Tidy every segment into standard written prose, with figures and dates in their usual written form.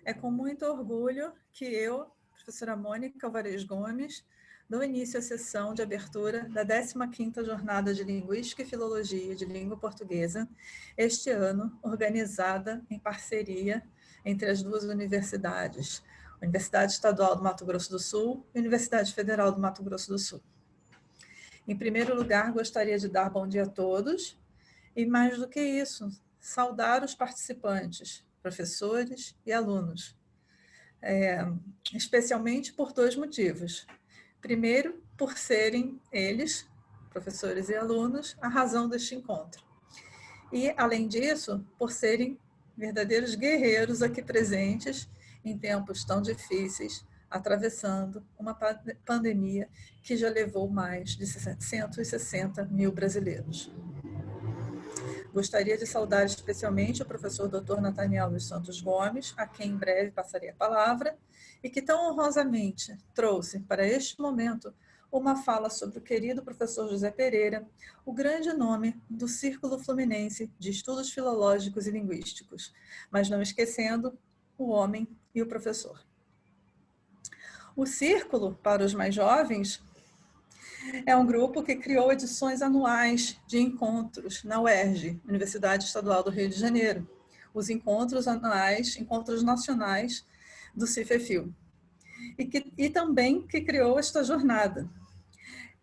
É com muito orgulho que eu, professora Mônica Alvarez Gomes, dou início à sessão de abertura da 15ª Jornada de Linguística e Filologia de Língua Portuguesa, este ano organizada em parceria entre as duas universidades, Universidade Estadual do Mato Grosso do Sul e Universidade Federal do Mato Grosso do Sul. Em primeiro lugar, gostaria de dar bom dia a todos e, mais do que isso, saudar os participantes, professores e alunos, especialmente por dois motivos. Primeiro, por serem eles, professores e alunos, a razão deste encontro. E, além disso, por serem verdadeiros guerreiros aqui presentes em tempos tão difíceis, atravessando uma pandemia que já levou mais de 160 mil brasileiros. Gostaria de saudar especialmente o professor Dr. Nathaniel dos Santos Gomes, a quem em breve passarei a palavra, e que tão honrosamente trouxe para este momento uma fala sobre o querido professor José Pereira, o grande nome do Círculo Fluminense de Estudos Filológicos e Linguísticos, mas não esquecendo o homem e o professor. O Círculo, para os mais jovens, é um grupo que criou edições anuais de encontros na UERJ, Universidade Estadual do Rio de Janeiro. Os encontros anuais, encontros nacionais do Cifefil. E também que criou esta jornada.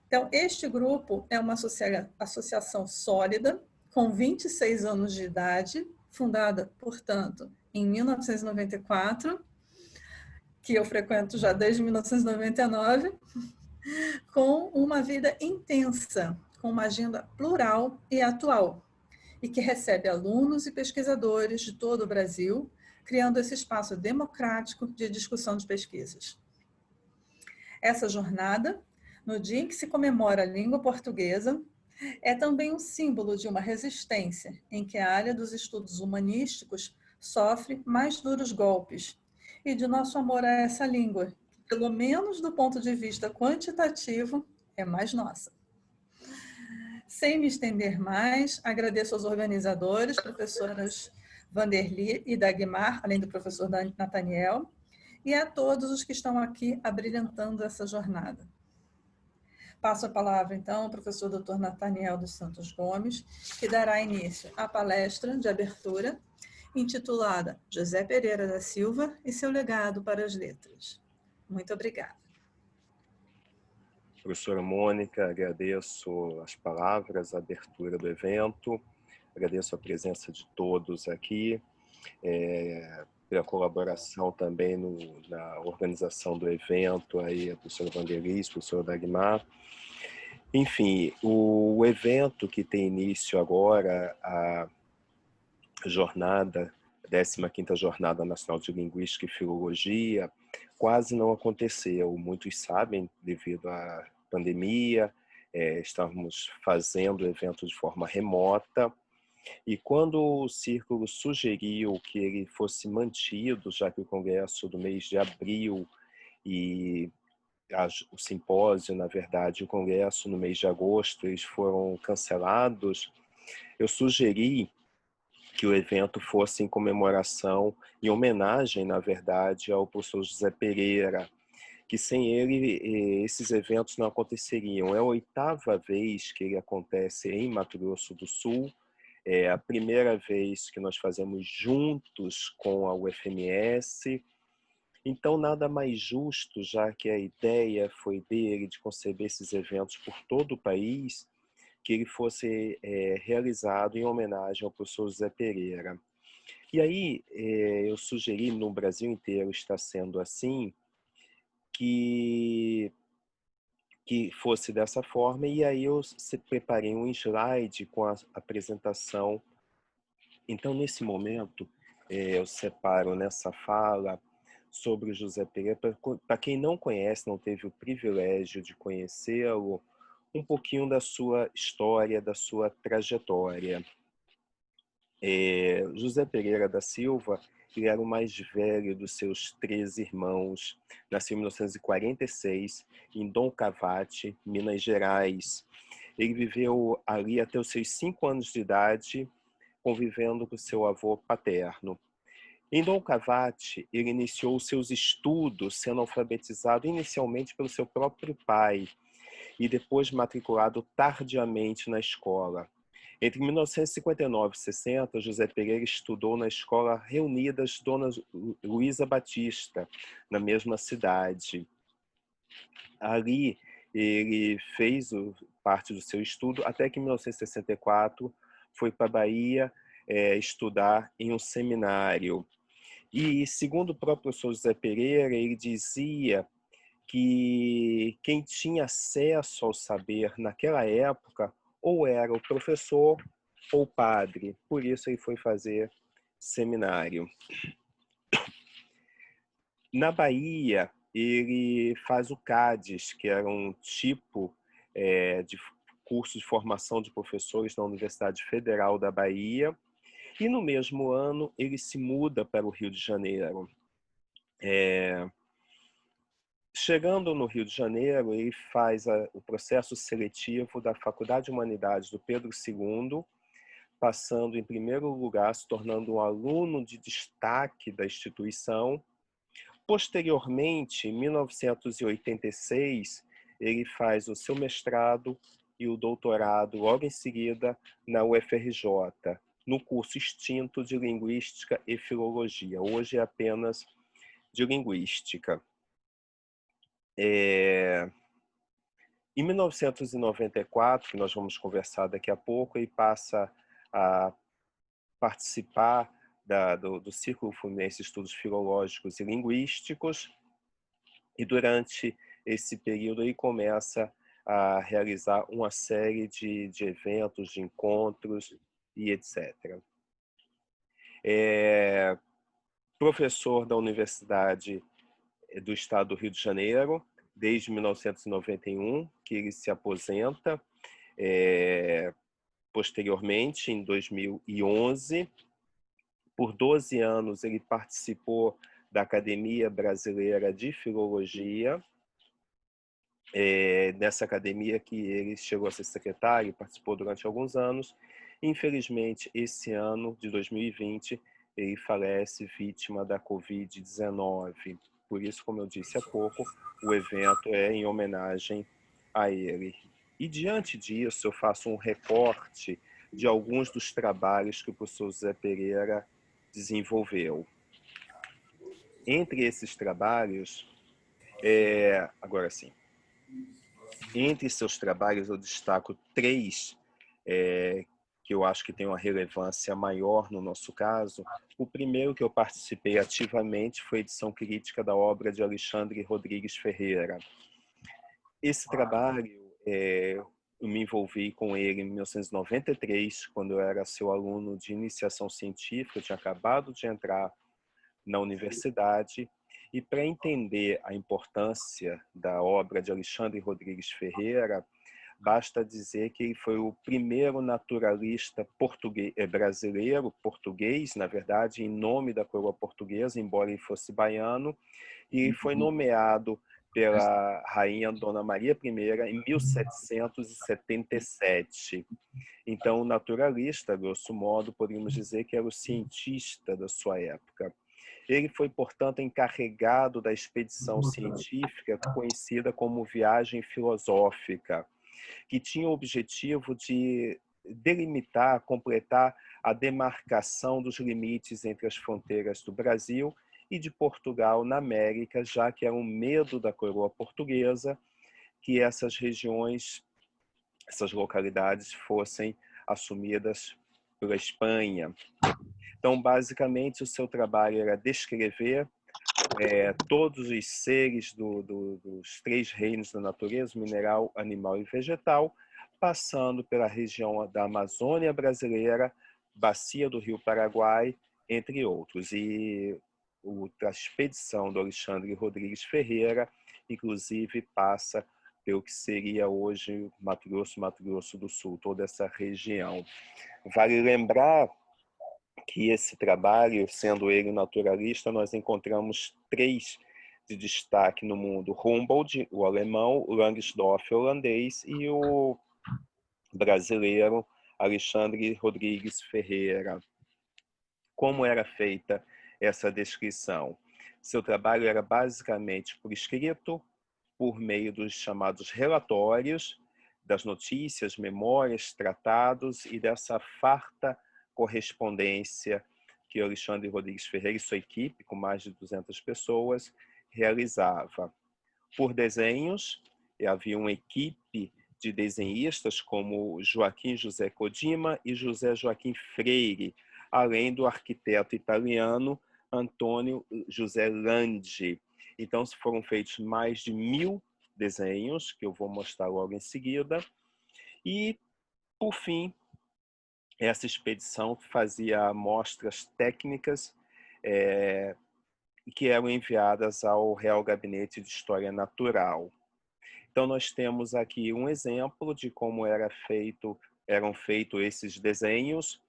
Então, este grupo é uma associação sólida, com 26 anos de idade, fundada, portanto, em 1994, que eu frequento já desde 1999, com uma vida intensa, com uma agenda plural e atual, e que recebe alunos e pesquisadores de todo o Brasil, criando esse espaço democrático de discussão de pesquisas. Essa jornada, no dia em que se comemora a língua portuguesa, é também um símbolo de uma resistência em que a área dos estudos humanísticos sofre mais duros golpes, e de nosso amor a essa língua, que, pelo menos do ponto de vista quantitativo, é mais nossa. Sem me estender mais, agradeço aos organizadores, professoras Vanderly e Dagmar, além do professor Nathaniel, e a todos os que estão aqui abrilhantando essa jornada. Passo a palavra, então, ao professor Dr. Nathaniel dos Santos Gomes, que dará início à palestra de abertura, intitulada José Pereira da Silva e seu legado para as letras. Muito obrigada. Professora Mônica, agradeço as palavras, a abertura do evento, agradeço a presença de todos aqui, pela colaboração também na organização do evento, aí a professora Vanderly, a professora Dagmar. Enfim, o evento que tem início agora, a jornada, a 15ª Jornada Nacional de Linguística e Filologia, quase não aconteceu. Muitos sabem, devido à pandemia, estávamos fazendo o evento de forma remota, e quando o Círculo sugeriu que ele fosse mantido, já que o congresso do mês de abril e o simpósio, na verdade, o congresso no mês de agosto, eles foram cancelados, eu sugeri que o evento fosse em comemoração, em homenagem, na verdade, ao professor José Pereira, que sem ele esses eventos não aconteceriam. É a 8ª vez que ele acontece em Mato Grosso do Sul, é a primeira vez que nós fazemos juntos com a UFMS. Então, nada mais justo, já que a ideia foi dele de conceber esses eventos por todo o país, que ele fosse realizado em homenagem ao professor José Pereira. E aí, eu sugeri, no Brasil inteiro está sendo assim, que fosse dessa forma, e aí eu preparei um slide com a apresentação. Então, nesse momento, eu separo nessa fala sobre o José Pereira, para quem não conhece, não teve o privilégio de conhecê-lo, um pouquinho da sua história, da sua trajetória. José Pereira da Silva, ele era o mais velho dos seus 13 irmãos, nasceu em 1946, em Dom Cavate, Minas Gerais. Ele viveu ali até os seus 5 anos de idade, convivendo com seu avô paterno. Em Dom Cavate, ele iniciou seus estudos sendo alfabetizado inicialmente pelo seu próprio pai e depois matriculado tardiamente na escola. Entre 1959 e 60, José Pereira estudou na Escola Reunidas Dona Luísa Batista, na mesma cidade. Ali, ele fez parte do seu estudo, até que em 1964 foi para a Bahia estudar em um seminário. E, segundo o próprio professor José Pereira, ele dizia que quem tinha acesso ao saber naquela época ou era o professor ou o padre. Por isso ele foi fazer seminário. Na Bahia, ele faz o CADES, que era um tipo de curso de formação de professores na Universidade Federal da Bahia. E no mesmo ano, ele se muda para o Rio de Janeiro. Chegando no Rio de Janeiro, ele faz o processo seletivo da Faculdade de Humanidades do Pedro II, passando em primeiro lugar, se tornando um aluno de destaque da instituição. Posteriormente, em 1986, ele faz o seu mestrado e o doutorado logo em seguida na UFRJ, no curso extinto de Linguística e Filologia. Hoje é apenas de Linguística. Em 1994, que nós vamos conversar daqui a pouco, ele passa a participar do Círculo Fluminense de Estudos Filológicos e Linguísticos, e durante esse período ele começa a realizar uma série de eventos, de encontros e etc. Professor da Universidade do Estado do Rio de Janeiro, desde 1991, que ele se aposenta. Posteriormente, em 2011, por 12 anos, ele participou da Academia Brasileira de Filologia. Nessa academia que ele chegou a ser secretário e participou durante alguns anos. Infelizmente, esse ano de 2020, ele falece vítima da Covid-19. Por isso, como eu disse há pouco, o evento é em homenagem a ele. E diante disso, eu faço um recorte de alguns dos trabalhos que o professor José Pereira desenvolveu. Entre esses trabalhos, agora sim, entre seus trabalhos eu destaco 3 que eu acho que tem uma relevância maior no nosso caso. O primeiro que eu participei ativamente foi a edição crítica da obra de Alexandre Rodrigues Ferreira. Esse trabalho, eu me envolvi com ele em 1993, quando eu era seu aluno de iniciação científica, eu tinha acabado de entrar na universidade, e para entender a importância da obra de Alexandre Rodrigues Ferreira, basta dizer que ele foi o primeiro naturalista brasileiro, português, na verdade, em nome da coroa portuguesa, embora ele fosse baiano, e foi nomeado pela rainha Dona Maria I em 1777. Então, o naturalista, grosso modo, poderíamos dizer que era o cientista da sua época. Ele foi, portanto, encarregado da expedição científica conhecida como Viagem Filosófica, que tinha o objetivo de delimitar, completar a demarcação dos limites entre as fronteiras do Brasil e de Portugal na América, já que era um medo da coroa portuguesa que essas regiões, essas localidades fossem assumidas pela Espanha. Então, basicamente, o seu trabalho era descrever todos os seres dos 3 reinos da natureza, mineral, animal e vegetal, passando pela região da Amazônia brasileira, bacia do Rio Paraguai, entre outros. E a expedição do Alexandre Rodrigues Ferreira, inclusive, passa pelo que seria hoje Mato Grosso do Sul, toda essa região. Vale lembrar que esse trabalho, sendo ele naturalista, nós encontramos 3 de destaque no mundo: Humboldt, o alemão, Langsdorff, o holandês, e o brasileiro Alexandre Rodrigues Ferreira. Como era feita essa descrição. Seu trabalho era basicamente por escrito, por meio dos chamados relatórios, das notícias, memórias, tratados e dessa farta correspondência que Alexandre Rodrigues Ferreira e sua equipe, com mais de 200 pessoas, realizava. Por desenhos, havia uma equipe de desenhistas como Joaquim José Codima e José Joaquim Freire, além do arquiteto italiano Antônio José Landi. Então, foram feitos mais de 1000 desenhos, que eu vou mostrar logo em seguida. E, por fim, essa expedição fazia amostras técnicas que eram enviadas ao Real Gabinete de História Natural. Então, nós temos aqui um exemplo de como eram feitos esses desenhos.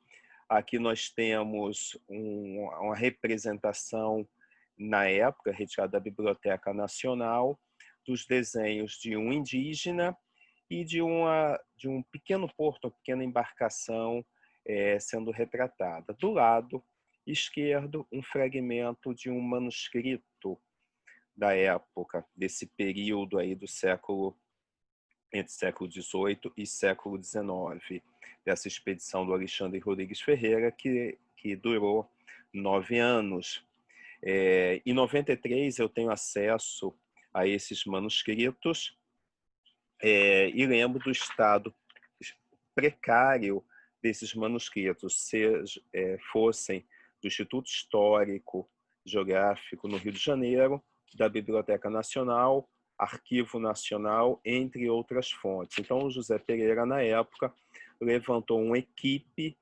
Aqui nós temos uma representação, na época, retirada da Biblioteca Nacional, dos desenhos de um indígena e de um pequeno porto, uma pequena embarcação sendo retratada. Do lado esquerdo, um fragmento de um manuscrito da época, desse período aí do século, entre século XVIII e século XIX, dessa expedição do Alexandre Rodrigues Ferreira, que durou 9 anos. Em 93 eu tenho acesso a esses manuscritos e lembro do estado precário desses manuscritos, fossem do Instituto Histórico Geográfico no Rio de Janeiro, da Biblioteca Nacional, Arquivo Nacional, entre outras fontes. Então, o José Pereira, na época, levantou uma equipe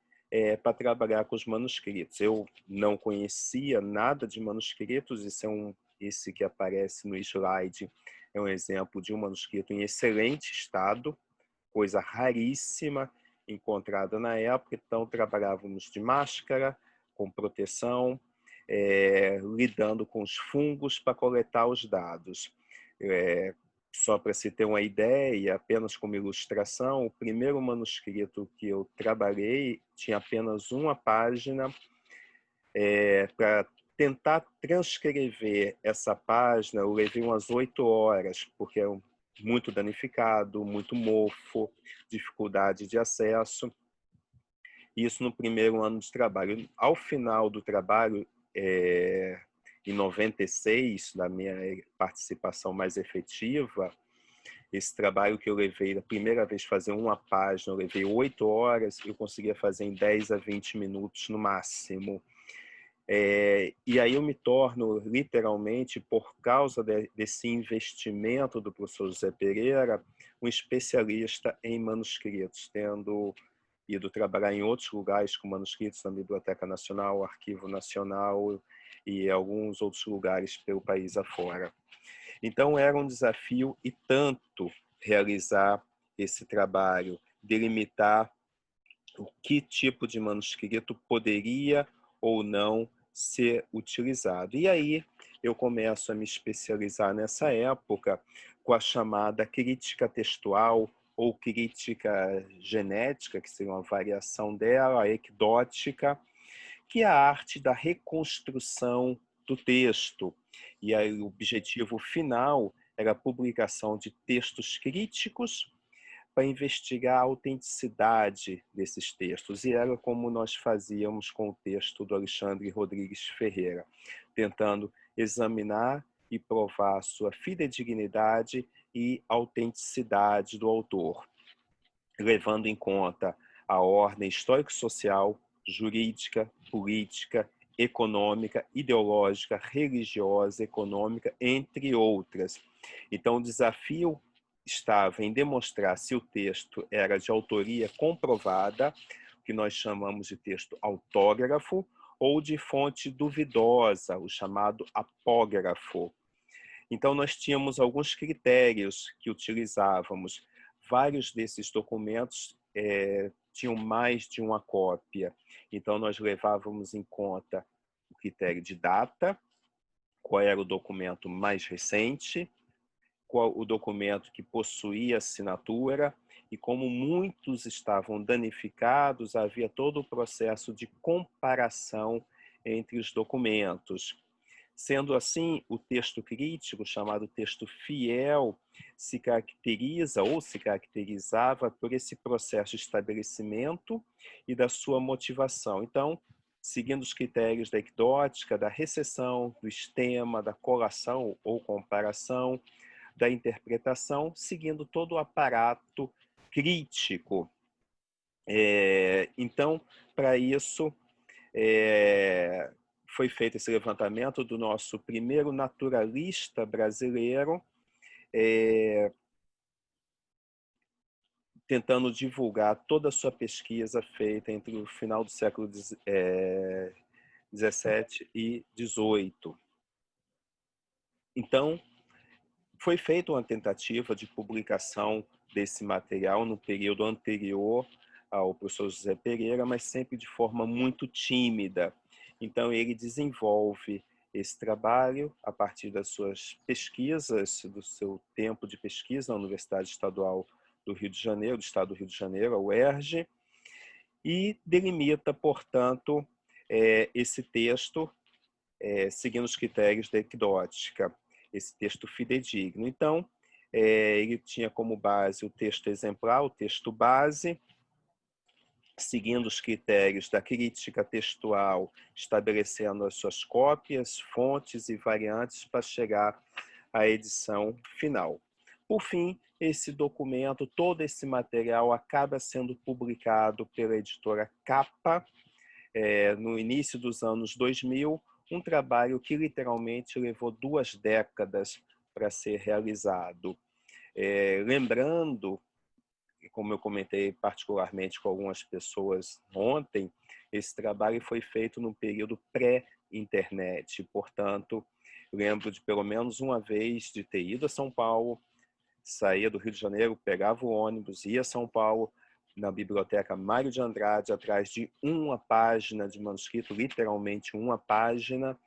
para trabalhar com os manuscritos. Eu não conhecia nada de manuscritos, esse que aparece no slide é um exemplo de um manuscrito em excelente estado, coisa raríssima, encontrada na época. Então, trabalhávamos de máscara, com proteção, lidando com os fungos para coletar os dados. Só para se ter uma ideia, apenas como ilustração, o primeiro manuscrito que eu trabalhei tinha apenas uma página. Para tentar transcrever essa página, eu levei umas 8 horas, porque é muito danificado, muito mofo, dificuldade de acesso. Isso no primeiro ano de trabalho. Ao final do trabalho, em 96, da minha participação mais efetiva, esse trabalho que eu levei, a primeira vez fazer uma página, eu levei 8 horas, eu conseguia fazer em 10 a 20 minutos no máximo. E aí eu me torno, literalmente, por causa desse investimento do professor José Pereira, um especialista em manuscritos, tendo ido trabalhar em outros lugares com manuscritos, na Biblioteca Nacional, Arquivo Nacional e alguns outros lugares pelo país afora. Então era um desafio e tanto realizar esse trabalho, delimitar o que tipo de manuscrito poderia ou não ser utilizado. E aí eu começo a me especializar nessa época com a chamada crítica textual ou crítica genética, que seria uma variação dela, a ecdótica, que é a arte da reconstrução do texto. E aí o objetivo final era a publicação de textos críticos para investigar a autenticidade desses textos. E era como nós fazíamos com o texto do Alexandre Rodrigues Ferreira, tentando examinar e provar a sua fidedignidade e autenticidade do autor, levando em conta a ordem histórico-social, jurídica, política, econômica, ideológica, religiosa, econômica, entre outras. Então, o desafio estava em demonstrar se o texto era de autoria comprovada, que nós chamamos de texto autógrafo, ou de fonte duvidosa, o chamado apógrafo. Então, nós tínhamos alguns critérios que utilizávamos. Vários desses documentos tinham mais de uma cópia. Então, nós levávamos em conta o critério de data, qual era o documento mais recente, qual o documento que possuía assinatura, e como muitos estavam danificados, havia todo o processo de comparação entre os documentos. Sendo assim, o texto crítico, chamado texto fiel, se caracteriza ou se caracterizava por esse processo de estabelecimento e da sua motivação. Então, seguindo os critérios da ecdótica, da recessão, do estema, da colação ou comparação, da interpretação, seguindo todo o aparato crítico. Então, para isso, foi feito esse levantamento do nosso primeiro naturalista brasileiro, tentando divulgar toda a sua pesquisa feita entre o final do século XVII e XVIII. Então, foi feita uma tentativa de publicação desse material no período anterior ao professor José Pereira, mas sempre de forma muito tímida. Então, ele desenvolve esse trabalho a partir das suas pesquisas, do seu tempo de pesquisa na Universidade Estadual do Rio de Janeiro, do Estado do Rio de Janeiro, a UERJ, e delimita, portanto, esse texto seguindo os critérios da ecdótica, esse texto fidedigno. Então, ele tinha como base o texto exemplar, o texto base, seguindo os critérios da crítica textual, estabelecendo as suas cópias, fontes e variantes para chegar à edição final. Por fim, esse documento, todo esse material acaba sendo publicado pela editora Capa, no início dos anos 2000, um trabalho que literalmente levou 2 décadas para ser realizado. Lembrando, como eu comentei particularmente com algumas pessoas ontem, esse trabalho foi feito no período pré-internet. Portanto, lembro de pelo menos uma vez de ter ido a São Paulo, saía do Rio de Janeiro, pegava o ônibus, ia a São Paulo, na biblioteca Mário de Andrade, atrás de uma página de manuscrito, literalmente uma página.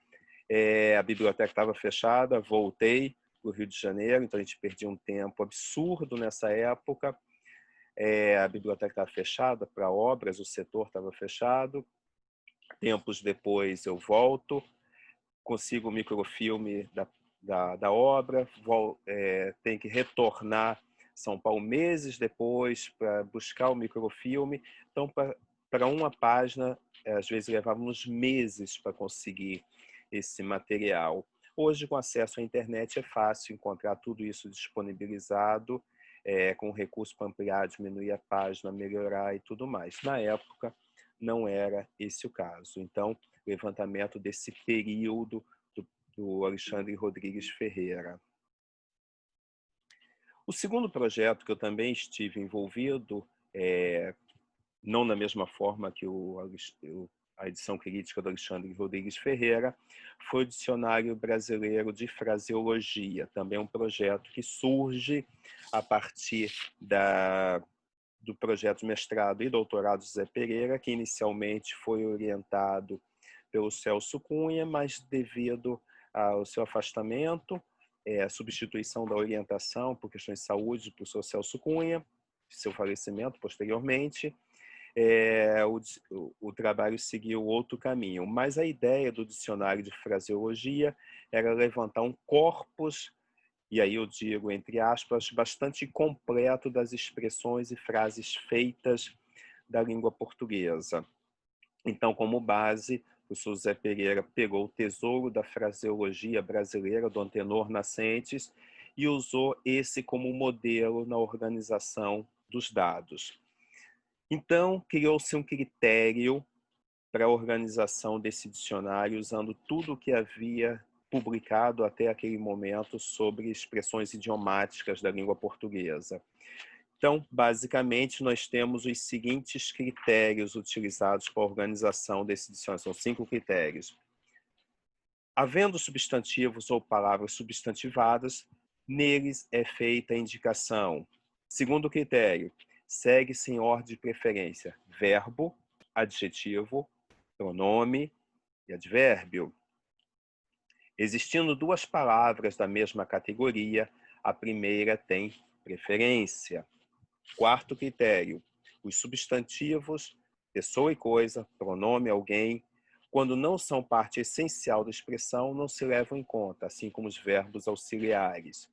A biblioteca estava fechada, voltei para o Rio de Janeiro, então a gente perdia um tempo absurdo nessa época. A biblioteca estava fechada para obras, o setor estava fechado. Tempos depois eu volto, consigo o microfilme da obra, tem que retornar São Paulo meses depois para buscar o microfilme. Então, para uma página, às vezes levávamos meses para conseguir esse material. Hoje, com acesso à internet, é fácil encontrar tudo isso disponibilizado, com recurso para ampliar, diminuir a página, melhorar e tudo mais. Na época, não era esse o caso. Então, levantamento desse período do Alexandre Rodrigues Ferreira. O segundo projeto que eu também estive envolvido, não na mesma forma que a edição crítica do Alexandre Rodrigues Ferreira, foi o Dicionário Brasileiro de Fraseologia, também um projeto que surge a partir do projeto de mestrado e doutorado de Zé Pereira, que inicialmente foi orientado pelo Celso Cunha, mas devido ao seu afastamento, a substituição da orientação por questões de saúde do professor Celso Cunha, seu falecimento posteriormente, o trabalho seguiu outro caminho. Mas a ideia do dicionário de fraseologia era levantar um corpus, e aí eu digo entre aspas, bastante completo das expressões e frases feitas da língua portuguesa. Então, como base, o professor Zé Pereira pegou o tesouro da fraseologia brasileira do Antenor Nascentes e usou esse como modelo na organização dos dados. Então, criou-se um critério para a organização desse dicionário, usando tudo o que havia publicado até aquele momento sobre expressões idiomáticas da língua portuguesa. Então, basicamente, nós temos os seguintes critérios utilizados para a organização desse dicionário. São 5 critérios. Havendo substantivos ou palavras substantivadas, neles é feita a indicação. Segundo critério, segue-se em ordem de preferência verbo, adjetivo, pronome e advérbio. Existindo 2 palavras da mesma categoria, a primeira tem preferência. Quarto critério, os substantivos, pessoa e coisa, pronome alguém, Quando não são parte essencial da expressão, não se levam em conta, assim como os verbos auxiliares.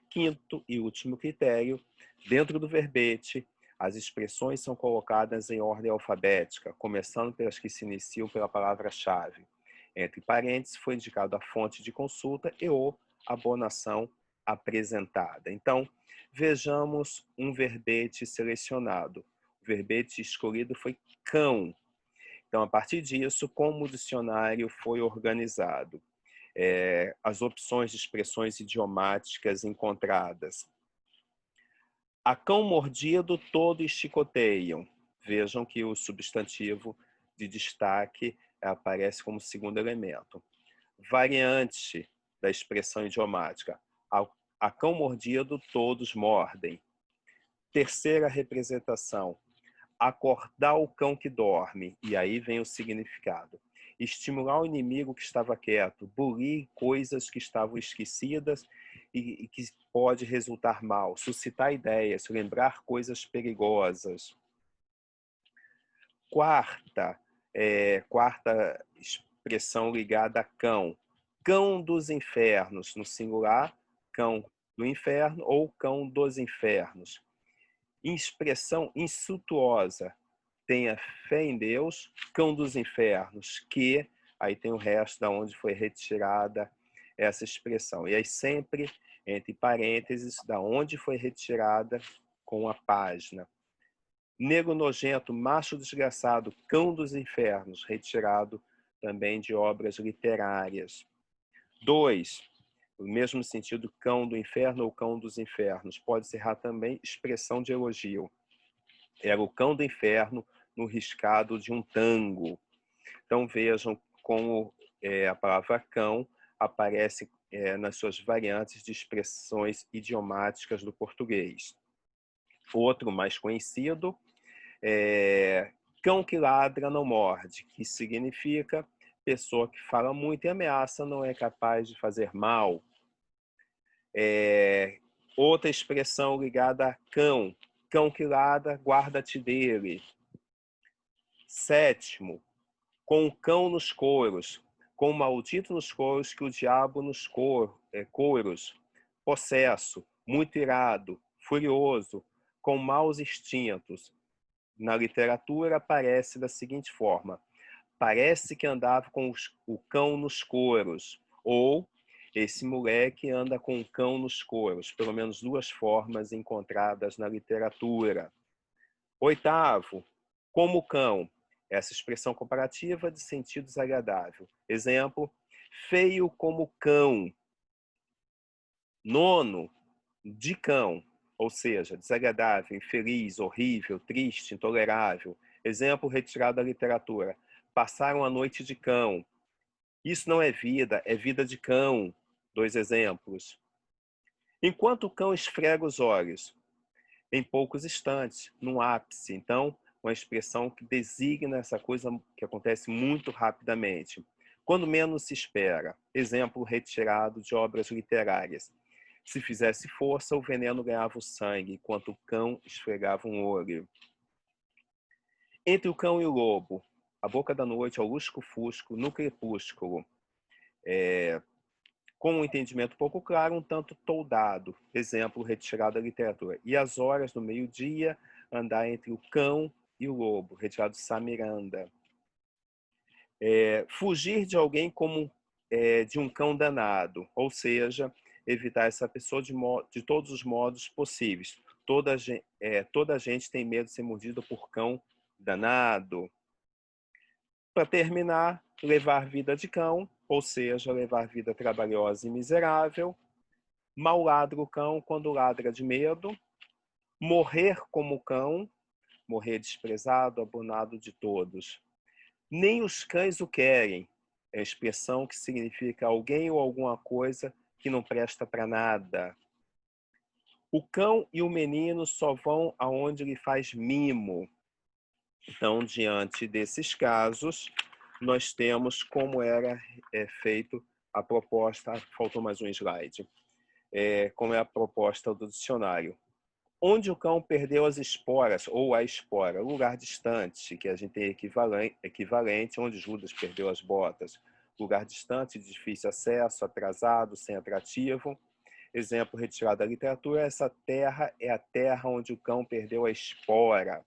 Quinto e último critério, dentro do verbete, as expressões são colocadas em ordem alfabética, começando pelas que se iniciam pela palavra-chave. Entre parênteses, foi indicado a fonte de consulta e ou abonação apresentada. Então, vejamos um verbete selecionado. O verbete escolhido foi cão. Então, a partir disso, como o dicionário foi organizado? As opções de expressões idiomáticas encontradas. A cão mordido, todos chicoteiam. Vejam que o substantivo de destaque aparece como segundo elemento. Variante da expressão idiomática. A cão mordido, todos mordem. Terceira representação. Acordar o cão que dorme. E aí vem o significado. Estimular o inimigo que estava quieto. Bulir coisas que estavam esquecidas e que pode resultar mal. Suscitar ideias. Lembrar coisas perigosas. Quarta expressão ligada a cão. Cão dos infernos, no singular, cão do inferno ou cão dos infernos. Expressão insultuosa, tenha fé em Deus, cão dos infernos, que, aí tem o resto da onde foi retirada essa expressão. E aí sempre, entre parênteses, da onde foi retirada com a página. Negro nojento, macho desgraçado, cão dos infernos, retirado também de obras literárias. 2. No mesmo sentido, cão do inferno ou cão dos infernos. Pode ser também expressão de elogio. Era o cão do inferno no riscado de um tango. Então vejam como a palavra cão aparece nas suas variantes de expressões idiomáticas do português. Outro mais conhecido, cão que ladra não morde, que significa pessoa que fala muito e ameaça não é capaz de fazer mal. Outra expressão ligada a cão. Cão que ladra, guarda-te dele. 7, com o cão nos coros. Com o maldito nos coros que o diabo nos coros. Possesso, muito irado, furioso, com maus instintos. Na literatura aparece da seguinte forma: parece que andava com o cão nos coros, ou esse moleque anda com o cão nos coros. Pelo menos 2 formas encontradas na literatura. 8, como o cão. Essa expressão comparativa de sentido desagradável. Exemplo, feio como cão. 9, de cão. Ou seja, desagradável, infeliz, horrível, triste, intolerável. Exemplo retirado da literatura. Passaram a noite de cão. Isso não é vida de cão. 2 exemplos. Enquanto o cão esfrega os olhos, em poucos instantes, no ápice. Então, uma expressão que designa essa coisa que acontece muito rapidamente. Quando menos se espera. Exemplo retirado de obras literárias. Se fizesse força, o veneno ganhava o sangue, enquanto o cão esfregava um olho. Entre o cão e o lobo, a boca da noite ao lusco-fusco, no crepúsculo. Com um entendimento pouco claro, um tanto toldado. Exemplo retirado da literatura. E às horas do meio-dia, andar entre o cão e o lobo. Retirado de Samiranda. Fugir de alguém como de um cão danado. Ou seja, evitar essa pessoa de todos os modos possíveis. Toda a gente tem medo de ser mordida por cão danado. Para terminar, levar vida de cão, ou seja, levar vida trabalhosa e miserável. Mal ladra o cão quando ladra de medo. Morrer como cão, morrer desprezado, abandonado de todos. Nem os cães o querem, é a expressão que significa alguém ou alguma coisa que não presta para nada. O cão e o menino só vão aonde lhe faz mimo. Então, diante desses casos, nós temos como era feito a proposta. Faltou mais um slide. Como é a proposta do dicionário. Onde o cão perdeu as esporas, ou a espora, lugar distante, que a gente tem equivalente, onde Judas perdeu as botas. Lugar distante, de difícil acesso, atrasado, sem atrativo. Exemplo retirado da literatura, essa terra é a terra onde o cão perdeu a espora.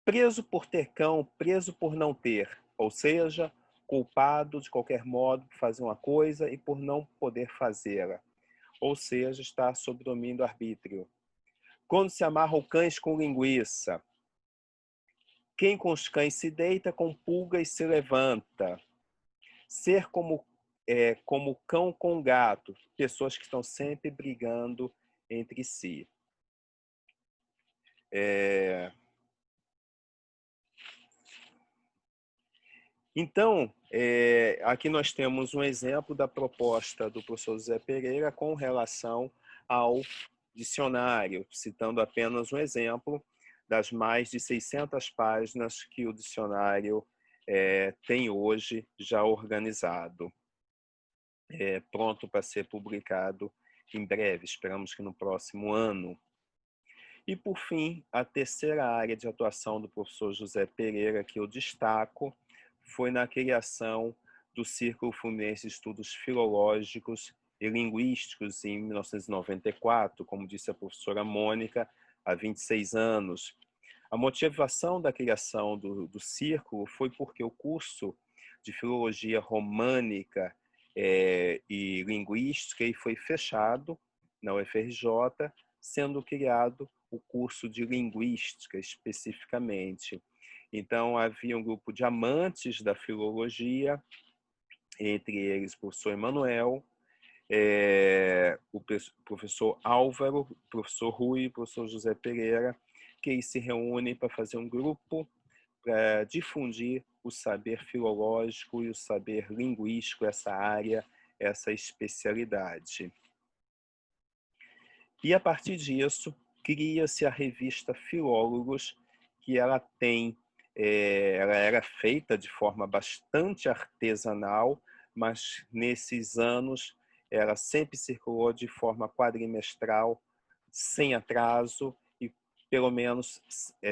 Preso por ter cão, preso por não ter, ou seja, culpado de qualquer modo por fazer uma coisa e por não poder fazê-la, ou seja, está sob domínio do arbítrio. Quando se amarram cães com linguiça, quem com os cães se deita, com pulgas se levanta. Ser como cão com gato, pessoas que estão sempre brigando entre si. Então, aqui nós temos um exemplo da proposta do professor José Pereira com relação ao dicionário, citando apenas um exemplo das mais de 600 páginas que o dicionário tem hoje já organizado, pronto para ser publicado em breve, esperamos que no próximo ano. E, por fim, a terceira área de atuação do professor José Pereira, que eu destaco, foi na criação do Círculo Fluminense de Estudos Filológicos e Linguísticos em 1994, como disse a professora Mônica, há 26 anos. A motivação da criação do círculo foi porque o curso de Filologia Românica e Linguística foi fechado na UFRJ, sendo criado o curso de Linguística especificamente. Então, havia um grupo de amantes da filologia, entre eles o professor Emanuel, o professor Álvaro, o professor Rui e o professor José Pereira, que se reúnem para fazer um grupo para difundir o saber filológico e o saber linguístico, essa área, essa especialidade. E, a partir disso, cria-se a revista Filólogos, que ela era feita de forma bastante artesanal, mas nesses anos ela sempre circulou de forma quadrimestral, sem atraso e, pelo menos,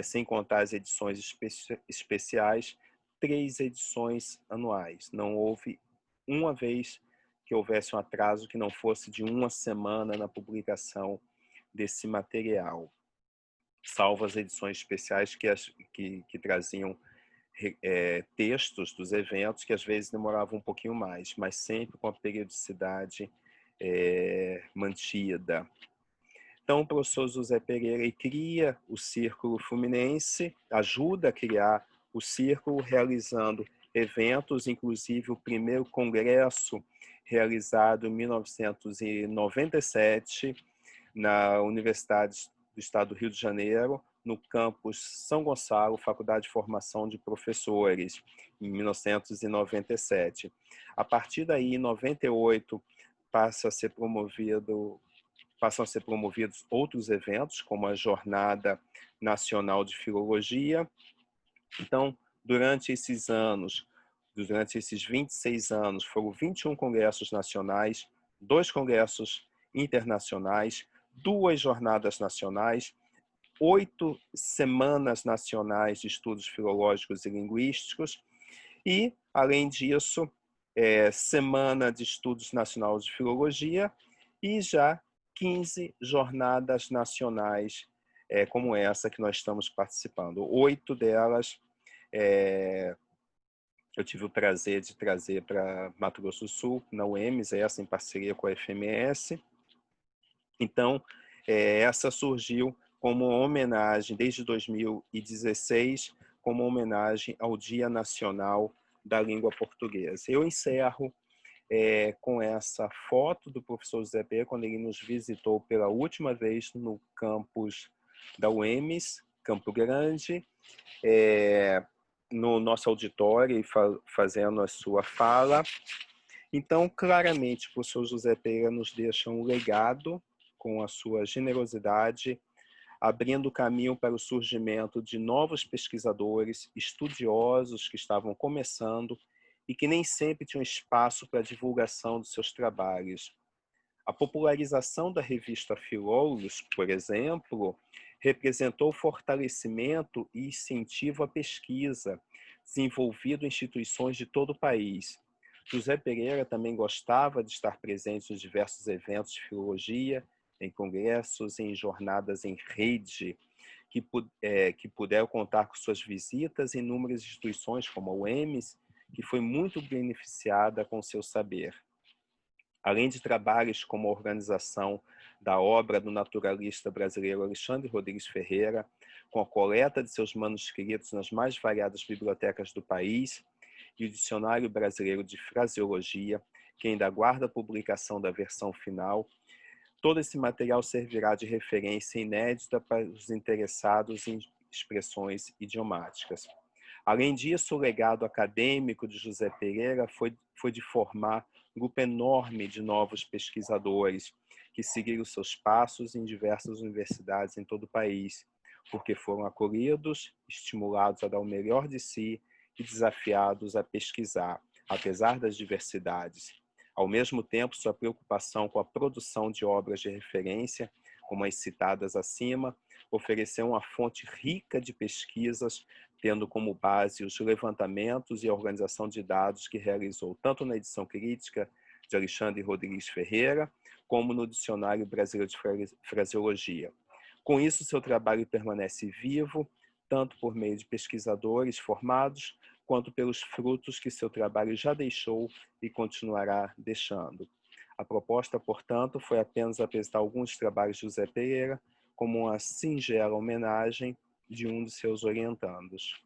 sem contar as edições especiais, 3 edições anuais. Não houve uma vez que houvesse um atraso que não fosse de uma semana na publicação desse material, salvo as edições especiais que traziam textos dos eventos que às vezes demoravam um pouquinho mais, mas sempre com a periodicidade mantida. Então, o professor José Pereira cria o Círculo Fluminense, ajuda a criar o Círculo, realizando eventos, inclusive o primeiro congresso realizado em 1997 na Universidade do Estado do Rio de Janeiro, no campus São Gonçalo, Faculdade de Formação de Professores, em 1997. A partir daí, em 98, passam a ser promovidos outros eventos, como a Jornada Nacional de Filologia. Então, durante esses 26 anos, foram 21 congressos nacionais, 2 congressos internacionais, 2 jornadas nacionais, 8 semanas nacionais de estudos filológicos e linguísticos e, além disso, Semana de Estudos Nacional de Filologia e já 15 jornadas nacionais como essa que nós estamos participando. 8 delas eu tive o prazer de trazer para Mato Grosso do Sul, na UEMS, essa em parceria com a FMS. Então, essa surgiu como homenagem, desde 2016, como homenagem ao Dia Nacional da Língua Portuguesa. Eu encerro com essa foto do professor José Pereira, quando ele nos visitou pela última vez no campus da UEMS, Campo Grande, no nosso auditório e fazendo a sua fala. Então, claramente, o professor José Pereira nos deixa um legado com a sua generosidade, abrindo caminho para o surgimento de novos pesquisadores, estudiosos que estavam começando e que nem sempre tinham espaço para a divulgação dos seus trabalhos. A popularização da revista Philologos, por exemplo, representou fortalecimento e incentivo à pesquisa, desenvolvido em instituições de todo o país. José Pereira também gostava de estar presente nos diversos eventos de filologia, em congressos, em jornadas em rede, que puderam contar com suas visitas em inúmeras instituições, como a UEMS, que foi muito beneficiada com seu saber. Além de trabalhos como a organização da obra do naturalista brasileiro Alexandre Rodrigues Ferreira, com a coleta de seus manuscritos nas mais variadas bibliotecas do país, e o Dicionário Brasileiro de Fraseologia, que ainda aguarda a publicação da versão final, todo esse material servirá de referência inédita para os interessados em expressões idiomáticas. Além disso, o legado acadêmico de José Pereira foi de formar um grupo enorme de novos pesquisadores que seguiram seus passos em diversas universidades em todo o país, porque foram acolhidos, estimulados a dar o melhor de si e desafiados a pesquisar, apesar das diversidades. Ao mesmo tempo, sua preocupação com a produção de obras de referência, como as citadas acima, ofereceu uma fonte rica de pesquisas, tendo como base os levantamentos e a organização de dados que realizou tanto na edição crítica de Alexandre Rodrigues Ferreira, como no Dicionário Brasileiro de Fraseologia. Com isso, seu trabalho permanece vivo, tanto por meio de pesquisadores formados, quanto pelos frutos que seu trabalho já deixou e continuará deixando. A proposta, portanto, foi apenas apresentar alguns trabalhos de José Pereira como uma singela homenagem de um de seus orientandos.